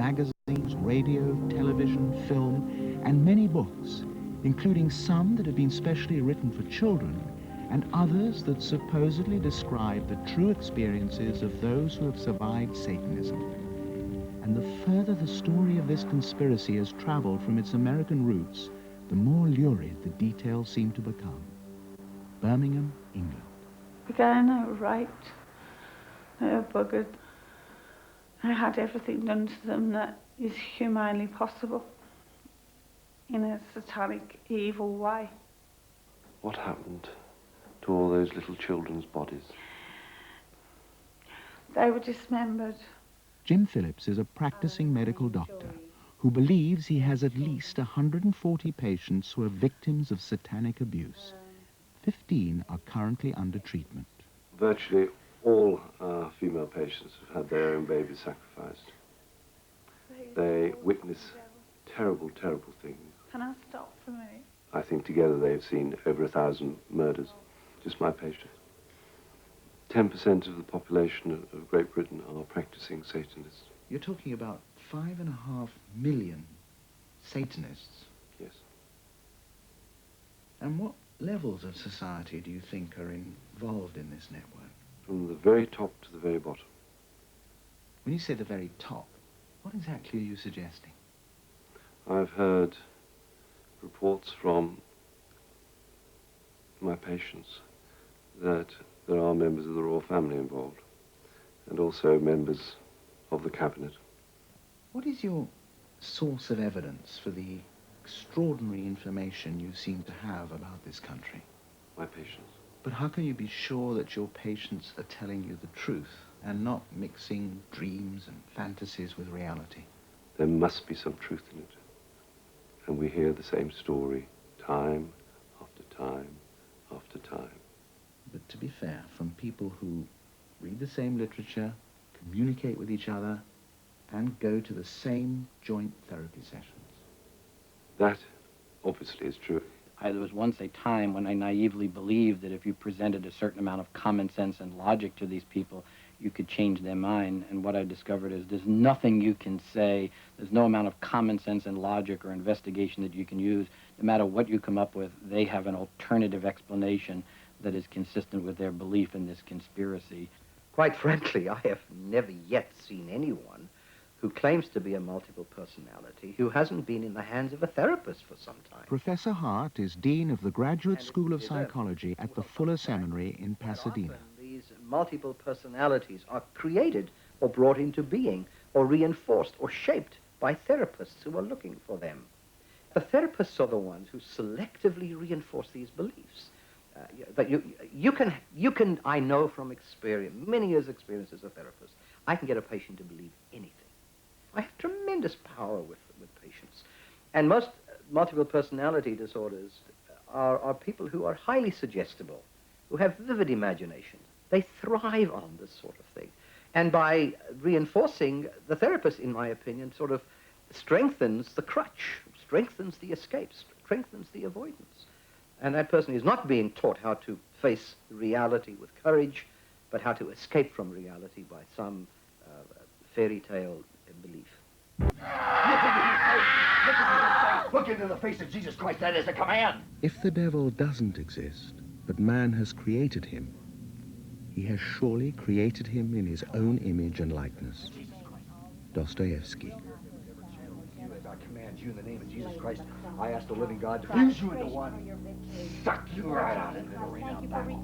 magazines, radio, television, film, and many books, including some that have been specially written for children and others that supposedly describe the true experiences of those who have survived Satanism. And the further the story of this conspiracy has traveled from its American roots, the more lurid the details seem to become. Birmingham, England. Again, I was raped. They were buggered. I had everything done to them that is humanly possible in a satanic, evil way. What happened to all those little children's bodies? They were dismembered. Jim Phillips is a practicing medical doctor who believes he has at least 140 patients who are victims of satanic abuse. 15 are currently under treatment. Virtually all our female patients have had their own babies sacrificed. They witness terrible, terrible things. Can I stop for a minute? I think together they've seen over 1,000 murders, just my patients. 10% of the population of Great Britain are practicing Satanists. You're talking about 5.5 million Satanists? Yes. And what levels of society do you think are involved in this network? From the very top to the very bottom. When you say the very top, what exactly are you suggesting? I've heard reports from my patients that there are members of the royal family involved, and also members of the cabinet. What is your source of evidence for the extraordinary information you seem to have about this country? My patients. But how can you be sure that your patients are telling you the truth and not mixing dreams and fantasies with reality? There must be some truth in it. And we hear the same story time after time after time. But to be fair, from people who read the same literature, communicate with each other, and go to the same joint therapy sessions. That obviously is true. There was once a time when I naively believed that if you presented a certain amount of common sense and logic to these people, you could change their mind. And what I discovered is there's nothing you can say, there's no amount of common sense and logic or investigation that you can use. No matter what you come up with, they have an alternative explanation that is consistent with their belief in this conspiracy. Quite frankly, I have never yet seen anyone who claims to be a multiple personality who hasn't been in the hands of a therapist for some time. Professor Hart is Dean of the Graduate School of Psychology at the Fuller Seminary in Pasadena. These multiple personalities are created or brought into being or reinforced or shaped by therapists who are looking for them. The therapists are the ones who selectively reinforce these beliefs. But you can, I know from experience, many years' experience as a therapist, I can get a patient to believe anything. I have tremendous power with patients. And most multiple personality disorders are people who are highly suggestible, who have vivid imaginations. They thrive on this sort of thing. And by reinforcing, the therapist, in my opinion, sort of strengthens the crutch, strengthens the escape, strengthens the avoidance. And that person is not being taught how to face reality with courage, but how to escape from reality by some fairy tale belief. Look into the face of Jesus Christ. That is a command. If the devil doesn't exist, but man has created him, he has surely created him in his own image and likeness. Dostoevsky. I command you in the name of Jesus Christ. I ask the living God to fuse you into one. Suck you right out into the arena of battle.